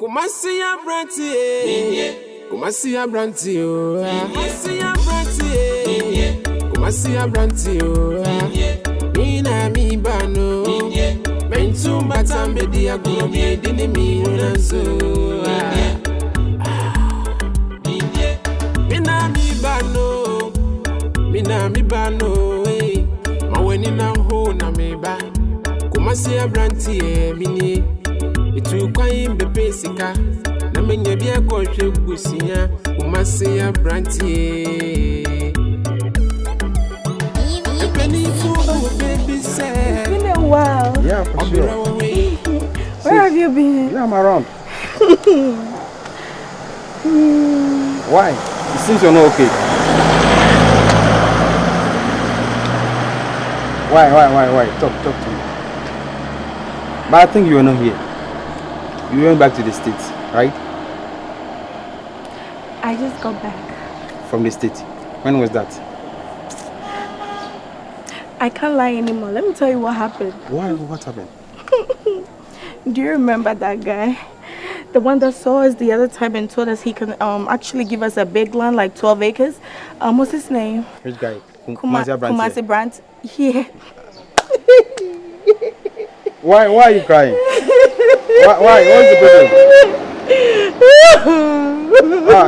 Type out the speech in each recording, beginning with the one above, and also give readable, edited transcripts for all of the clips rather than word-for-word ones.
KUMASI ABRANTE3, KUMASI ABRANTE3, KUMASI ABRANTE3, KUMASI ABRANTE3, Mina mi bano, mentum batambe dia gumi dini mi unazo. Mina mi bano, maweni na ho na me ba. KUMASI ABRANTE3 mini. Itu kwayin bebe sika na menye bia kohwe busia KUMASI ABRANTE3 Penny for baby say. It's been a while. Yeah, for sure. Where have you been? Yeah, I'm around. Why? It seems you're not okay. Why? Talk to me. But I think you are not here. You went back to the States, right? I just got back. From the States. When was that? I can't lie anymore. Let me tell you what happened. Why? What happened? Do you remember that guy? The one that saw us the other time and told us he can actually give us a big land, like 12 acres. What's his name? Which guy? KUMASI ABRANTE3. KUMASI ABRANTE3. Yeah. Why are you crying? Why? What's the problem?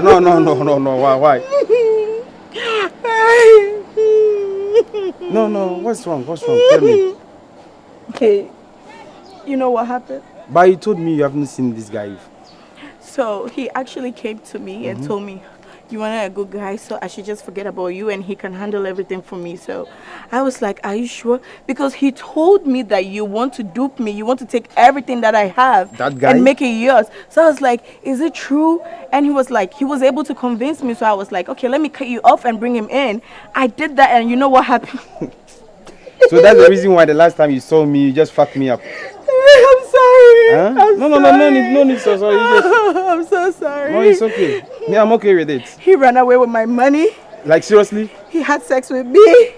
No. Why? No. What's wrong? Tell me. Okay. You know what happened? But you told me you haven't seen this guy. So he actually came to me and told me, you wanted a good guy, so I should just forget about you and he can handle everything for me. So I was like, are you sure? Because he told me that you want to dupe me, you want to take everything that I have and make it yours. So I was like, is it true? And he was like, he was able to convince me. So I was like, okay, let me cut you off and bring him in. I did that and you know what happened? So that's the reason why the last time you saw me, you just fucked me up. I'm sorry. Huh? No need so sorry. I'm so sorry. No, it's okay. Me, I'm okay with it. He ran away with my money. Like seriously? He had sex with me.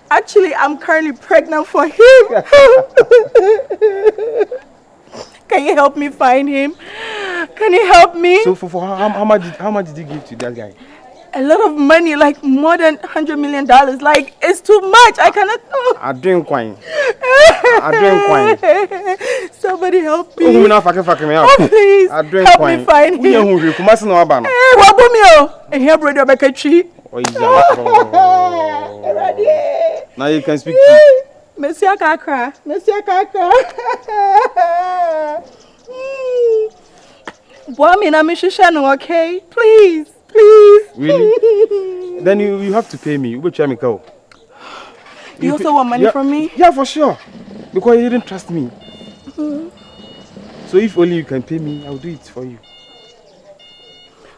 Actually, I'm currently pregnant for him. Can you help me find him? Can you help me? So for how much did you give to that guy? A lot of money, like more than $100 million. Like, it's too much. I cannot. I drink wine. Somebody help me. Oh, please. I drink help wine. Me find him. Hey, what about me? And here, brother, back a tree. Now you can speak to Monsieur Kakra. Boy, I'm okay? Please. Really? Then you have to pay me. You also want money from me? Yeah, for sure. Because you didn't trust me. So if only you can pay me, I'll do it for you.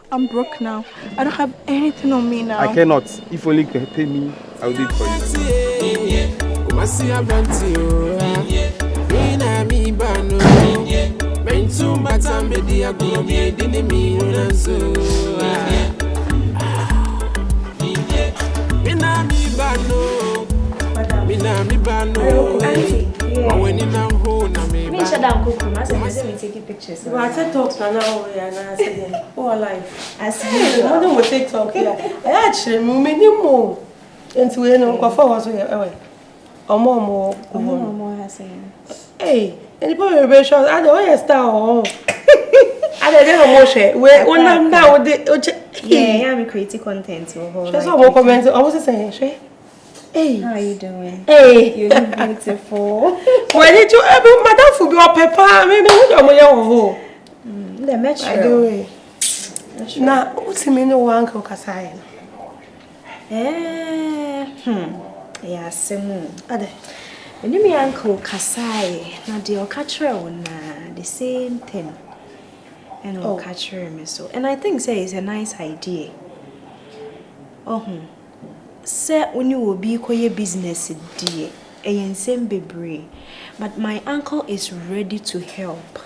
I'm broke now. I don't have anything on me now. I cannot. If only you can pay me, I'll do it for you. KUMASI ABRANTE3, mentum batambe dia gumi dini mi unazo. Mina mi bano. Maweni na ho na me ba. Me shut down KUMASI. I say me taking pictures. But I talk now and I say all life. As you I don't take talk here. I actually minimum into we no go forward so here. Omo has saying. Hey, any problem be sure I don't want star I don't know share. We on now Yeah, I'm creating content. Just one comment. I was saying, hey, how are you doing? Hey, you look beautiful. Why did you ever madam for your pepper? Maybe with your moya the metro. I do it. Now, what's the meaning of Uncle Kasai? Yeah, Semu. Ade. When you Uncle Kasai, now the Okatra the same thing. And Okatra me so. And I think say it's a nice idea. Say when you will be your business dear, a same baby. But my uncle is ready to help.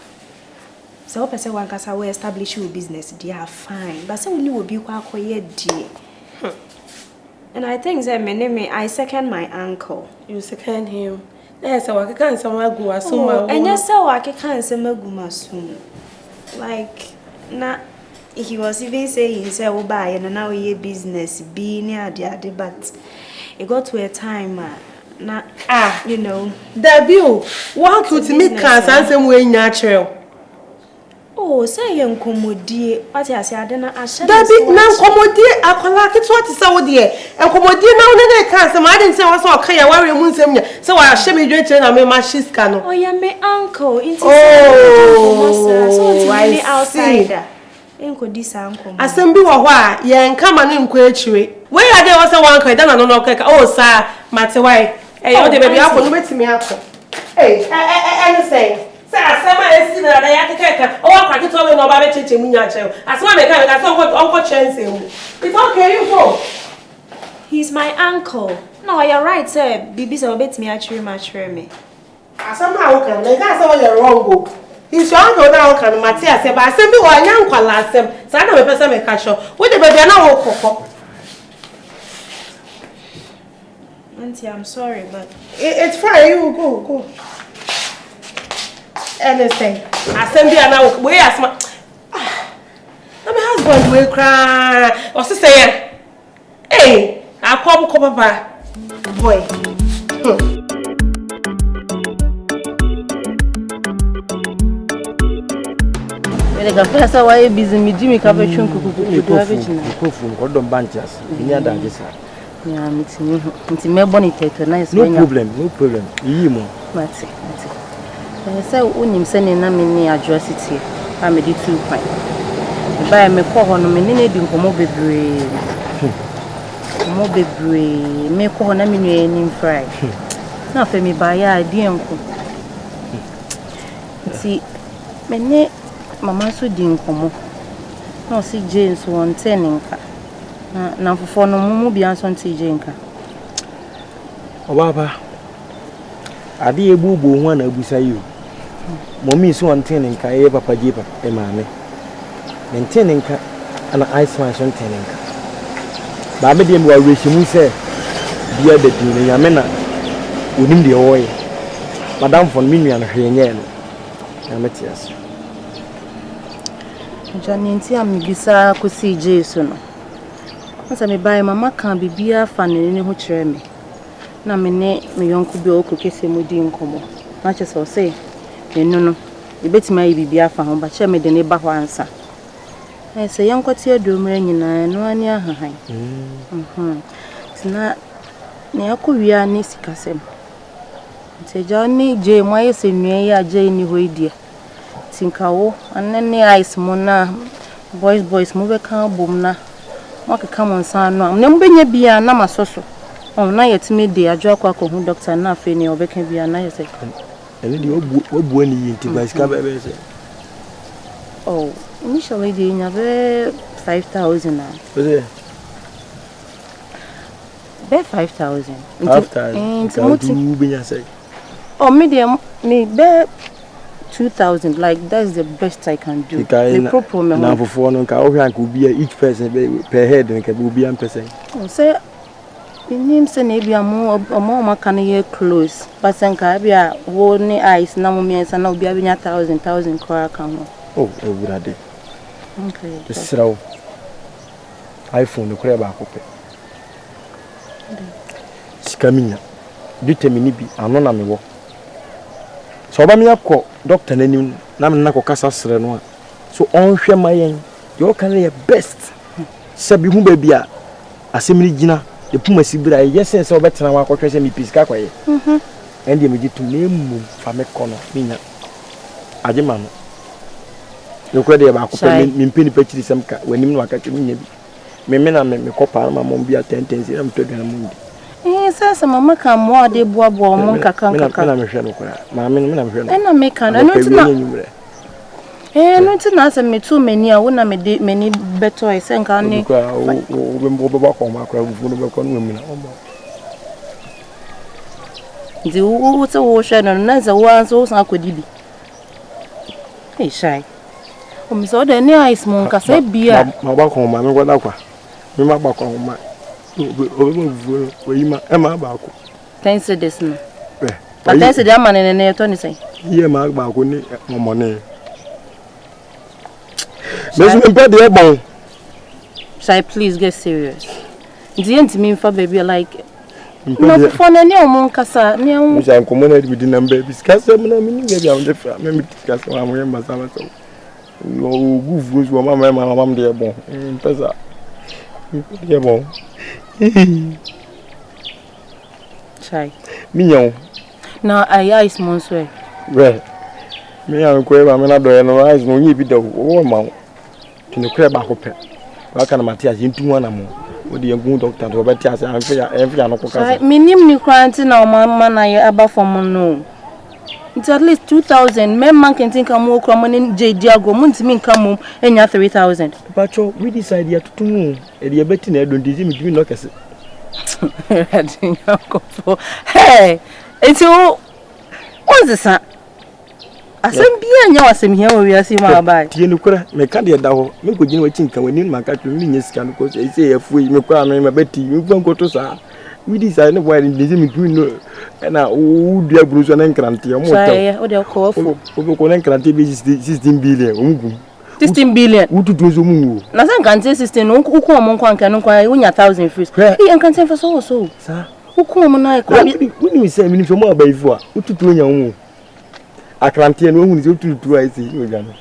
So I say one casa will establish your business dear fine. But say when you will be your dear. And I think that I second my uncle. You second him. Yes, I can't say my go assume. And yes, so I can't say my go assume. Like, nah, he was even saying, say, oh, buy and now we business, be near the but it got to a time, you know. Debut, walk with me, cars, and some way natural. Oh, say young commodity, what I say, I don't know. Debbie, now commodity, I call like it's what is our dear, and commodity now, then I can't. Some I didn't say I saw okay, I worry moon so I should be doing and I made my she's canoe. Oh, yeah, my uncle, oh, I outsider. Uncle, this uncle. I send you a while, yeah, and come and inquire. Where are there also one credit? I don't know, oh, sir, matter why. Hey, oh, the baby, I will wait to me after. Hey, anything. Say, I see that I have to take oh, I can tell you no about it. As one mechanic, I saw what Uncle Chen say. It's okay, you go. He's my uncle. No, you're right, sir. Bibi's a bit me actually me. Somehow, can they got all your wrong book. He's your uncle now, can Matthias say, but I send you a young one last time. So I know a person may catch up. What the baby now? Auntie, I'm sorry, but it's fine. You go. Anything. I send you now. Where as my husband will cry. What's he saying? Hey, I come papa. Boy. When the first why busy me Jimmy cafe chunku do average na. Ko don banchas. Ni ada gisa. Yeah, me me bonita nice. No problem. Yi mo. Mati. Say unim se ne na me ni address it I me di 2 kwan. Ba me ko ho no me ne di nkomo bebre. Mo bebre me ko ho na me nua ni fry. Na fa me ba ya di enko. Ti me ne mama so di nkomo. Na si James won teninka. Na fofo no mu bia so nti jenka. Obaba. Ade ebubu ho na abusa yi. Mommy so anteninka e papa je papa e maame. Menteninka ana ice man so anteninka. Ba me de mi wa reshimu se bia da dinu ya me na onim de oye. Madam fon mi nua no hwenye no. Na metias. Jani nti amigisa ko si Jesu no. Nsa me bai mama kan bibia fa ne ho kire me. Na me ne me yonko bi okokese mu di nkomo. Na che so say enu no ebetima yi bibia fa ho ba che me de ne ba ho ansa. Na se yonko tie domre nyina no ani ahahan. Tina ne akowia ne sikasem. Nti jani je moye se nue ya je ni ho idie. Tinkawo anene ice mo na boys mo be kan bom na. Waka come on san no. Ne mbenya bia na masoso. Oh, na yetime de adwa kwa ko hu doctor na afi ni obeka bia na yese. Ene di obu ani yinti bicycle ba be se. Oh, initially de nya be 5,000 na. Be 5,000. After you benya say. Oh, medium me be 2,000, like that's the best I can do. The proper me na for no ka o hwan ko bia each person per head nka be obi am person. Oh, say in say na bia mo maka na ye close. But nka bia wo ni ice na mo miensa na obi abenya 1,000 kwa kan ho. Oh, e wurade. Okay. Esrawo. iPhone no kure ba akopɛ. Sikaminya. Determine bi ano na me wo. So ba me akɔ doctor nanim na me nakɔ kasa sere no a. So onhwɛ mayen. You can be best. Sabi hu ba bia asemni gina de puma sibira yes say obetena wa akɔhwɛ sɛ me piska kwaye. Ɛnde me gitu na emu fa me kɔno minya. Agema no. Yokɔ de ba akɔpɛ me mpeni pɛchiri sɛm ka wanim no aka keminya bi. Me na me kɔpa ma mom bia 10 na me tɔdwa na mundi. Sasa mama ka mo ade boaboa mo kaka. Me na me hwɛ no kora. Ma me na me hwɛ no. Ɛna me ka no ntina. No ntina sɛ me tu mani a wo na me de mani beto e sɛ nka ne. Wo be ba kɔ ma kora wo no be kɔ no mu na. Ndi wo sɛ wo hwɛ no na sɛ wo anso wo san akɔdi bi. Hey shy. O mi so de ne ice mo nka sɛ bia. Ma ba kɔ ma me gwada kwa. Me ma ba kɔ ma. We ma ema ba ko. Thanks to this no. But thanks to the man ne to ni say. Ye ma ba ko ni momone. Shall I please get serious? The end me for baby like no for any kasa ni we shall communicate with the number discuss them na me maybe am dey me discuss am we masama so you goof go mama dey bon pesa dey bon chai me yan now I is monswe well me an ko e ba me na do e no eyes no yi bi da o ma kini ko e ba ko pe wa kana Matias yintu na mo o de yangu doctor to be tias an fi ya no ko kasa minim ni kwanti na o mama na ye aba from no it's at least 2000 men man can think am okro money JD ago muntimi nka mum enya 3000 pacho we decide ya tutumu e de beti na don dizi mi no kese hey it's what's this asem bia nya wasem hia we asi ma bai tie no kura me ka de da ho me ko gini wachi nka wani ma ka tumi nya sika no ko se ya fuyi me kura me beti me fon ko to sa we decide no boy dizi mi no na o dua bruso na nkrante mo to o de ko afu o ko na nkrante be 16 billion o ngum 16 billion wututu zo mu na san kante 16 no ko mo nkwa nka no kwa unya 1000 fees e nkante fa so sa ko mo na ko we ni say mi mo abai fu a wututu onya mu akrante no hu ni wututu ai sei o gano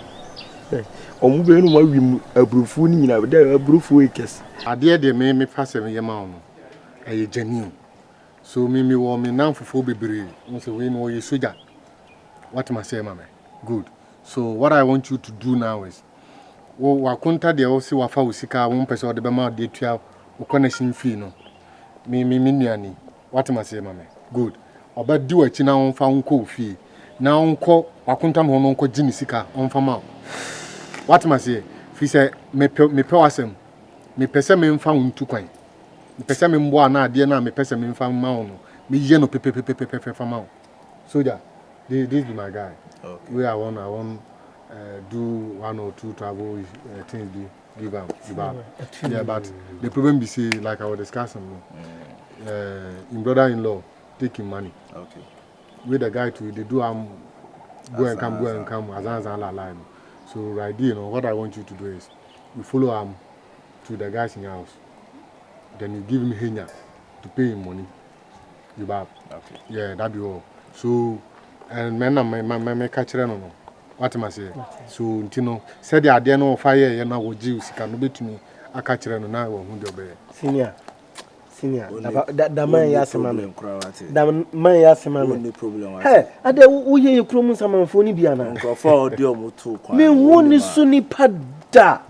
o mu be no ma wi abrufu ni nyina da abrufu ekes ade de me pase me yema ono eye genuine so me wo me nan fofo bebre no say we no ye soja what am I say mama good so what I want you to do now is wa konta de o si wa fa usika wo mpese o de be ma de tua o connection fee no me nuani what am I say mama good oba di wa chi na won fa nko fee na onko wakuntam ho no nko gini sika onfa ma what am I say fi say me pe wasem me pese me mfa untu kwan me pese me mbo ana ade na me pese me mfa ma no me ye no pepe fa ma soldier this be my guy okay we I want do 1 or 2 travel things give up yeah but the problem be say like I was discussing in brother-in-law taking money okay with the guy to they do go and come as line. So right there, what I want you to do is you follow to the guys in your house. Then you give him henya to pay him money. You back. Okay. Yeah, that be all. So and my catch no. What am I say? So you know, said the idea no fire you know what Jesus can be to me. I catch no now who do be. Senior. That man yasema me that man yasema me no problem hey ade wo ye krom samanfo ni bia na nkrofo odi omoto kwa me woni su ni pada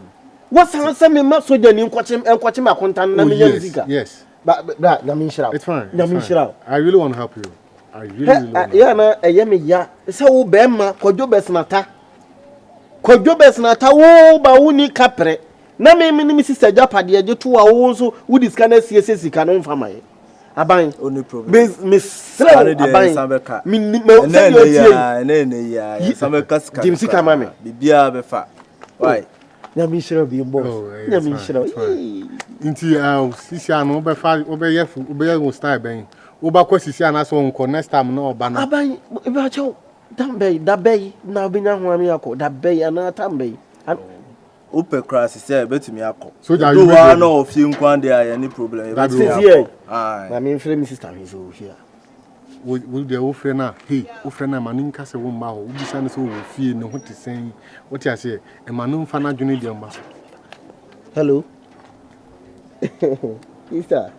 wasanse me ma soja ni nkwache ma kontan na me yanzika yes but na me nshira it's fine na me nshira I really want to help you I really want yeah na eye me ya se wo be ma kwadwo besnata wo ba woni kapre na me ni sister japade je to wa wo so wo diskana siese sika no mfa mai aban only problem me sre aban sambeka me ya sambeka sika James kama me bibia be fa why na me shira bi boss na me shira inti sisi anu be fa obe ye style ben oba kwa sisi ana so nko next time na oba na aban e ba chaw da bay na obinya ho ami akọ da bay ana tambay Upe crash say betimi akọ so that you wa na ofie nkwan dey any problem betimi na me frame me sister me so here we dey ofre na hey ofre na manu nka se wo mba ho ubi sane so wo fie ne ho te sen what you say e manu mfa na dwene dey mba so hello sister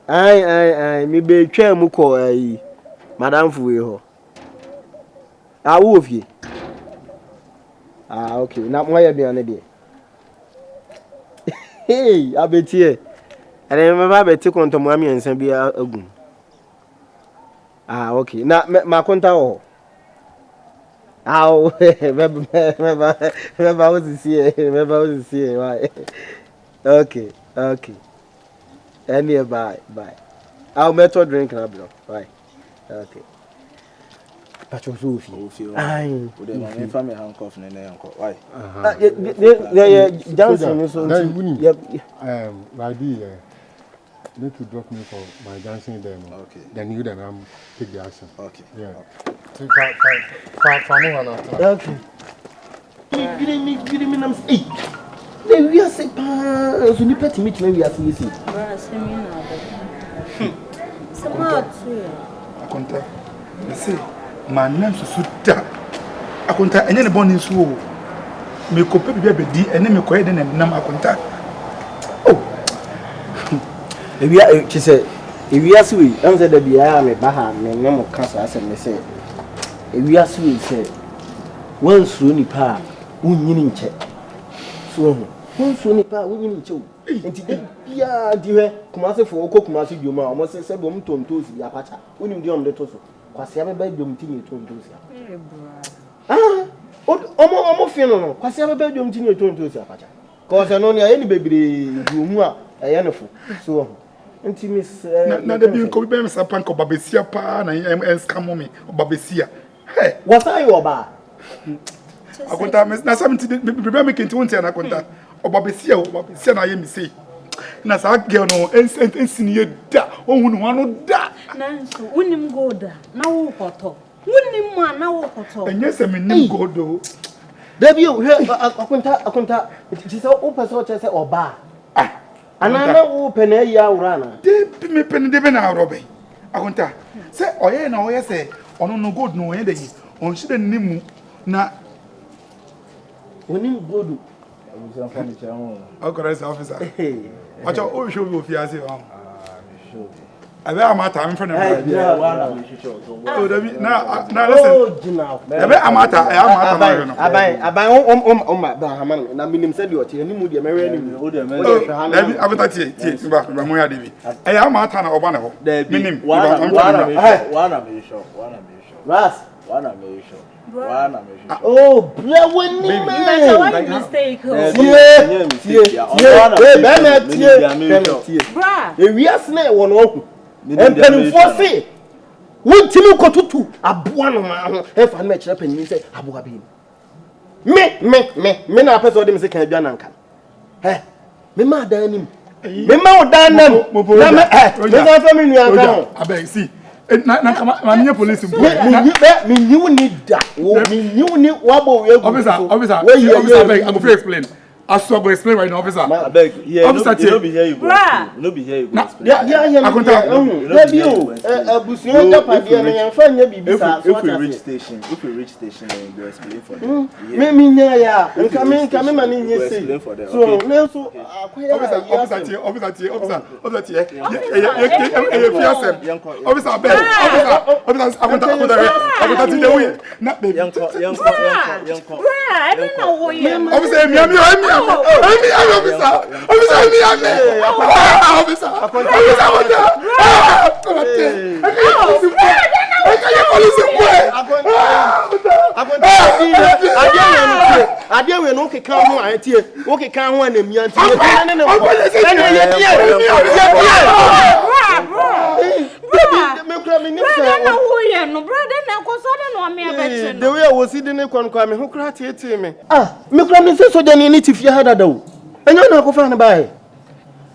ai me be twa mu ko ai madam fuwe ho wo ofie okay. Na moya biane de. Hey, abetie. Ene me ba beti konto mo ami ensan bi agun. Okay. Na ma konta ho. Me ba wo si why. Okay. Any bye. I'll meto drink na bro. Bye. Okay. Pacho Sophie. Ai. O de ma me fa me handcuff ne yanko. Why? Yeah, dancing so. Right there. Need to drop me for my dancing there. Okay. Then you take the action. Okay. Yeah. Okay. me nam say. Le wi ase pa so ni peti meet me wi ase yesi. Bra se mi na ba. Sama tu. Akonta. Me say man nam so da. Akonta enye ne boni nso o. Me ko pe bia bedi ene me ko ye de nam akonta. Oh. Ewi chi say ewi ase we am say da bia me ba ha me ne mo kasa ase me say ewi ase we say wan suro nipa unyini nche. So wan suro nipa unyini nche o. Enti bia di he kumase fo okọ kumase bioma o mo se bom tonto si ya pacha. Unim di om de to so. Kwase abeba biom tinye tonto si. Omo fino no kwase abeba biom tinye tonto si apacha. Cause no ne bebre dumu a eyenefo. So enti miss na da bi ko be me sapan ko babesia pa na scam me babesia. Hey, what are you about? Akonta na samti be me kenti wonti na akonta. Obabesia na ye mi sei. Na sa girl no ensini ye da ohun no anu da. Na so unim goda na wo koto. Unim ma na wo koto. Enye se me nim godo. Baby, akonta ti se o person che se oba. Anana wo pene ya urana. De me pene de be na robe. Akonta. Se oye na oye se ono no gold no oye de yi. On shi de nimu na onim godu. Correct officer. Watch out, oh, show you if you are saying, I bet I'm at time for them. Oh, now listen. I bet I'm at time. I buy man, and I mean, him said you are telling me, American. I will touch it. I am at time or one. Meaning, oh, when mistake. We are snare one open. And then for say, one Timu Kotutu, a buano, if I match up and you say, Abu Abin. Me, na person dem say can be ananka. Eh, me ma dan nim. Me ma o dan nam. Na me me family nu aka. Abeg see. Na kama police mpo. Me you need that. Me you need wabo we go. Officer, abeg, I go fit explain. I go explain right now, officer. Abeg, yeah, officer, no be here you go. No be here you go. Yeah. Baby o, abusuo japade na yan fa nya bibi sa. If we reach station, then you go explain for them. Me nya ya. Nka me mani nye say. So, na so akoya. Officer, officer, abeg. Officer, officer, the way. Na baby. Yanko. I don't know who you are. Officer, me. The way I was sitting in Conquam, who cried me. Ah, Micron is so than any if you had a do. And you're not going to buy.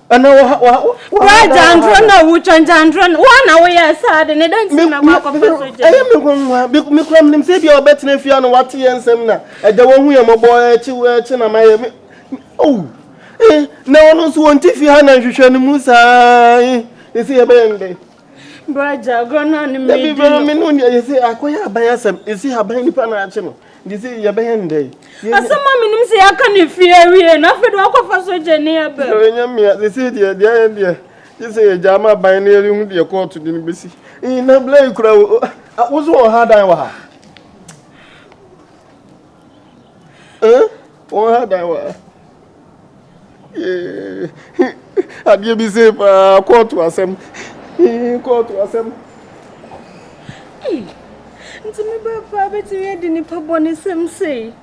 And now, why Jandron, which and Jandron, 1 hour, yes, and I don't see my mouth of I am Micron himself, you're better if you know what he and Semna. And the one we are my boy, China, my. Oh, no one else won't if you had a Shushan Musa. Is he a band? Braja, gone on in me. You say, I quite buy some. Is he a band panachino? This is your band day. As some mammy say, I can't fear enough to walk off so genial. They say, dear. You say a jama by nearing the court to the embassy. In a blade crowd, I was all hard I was. Or hard I was. I give me safe court to us. Call to us. To me, Papa, bet you had any pub on his say.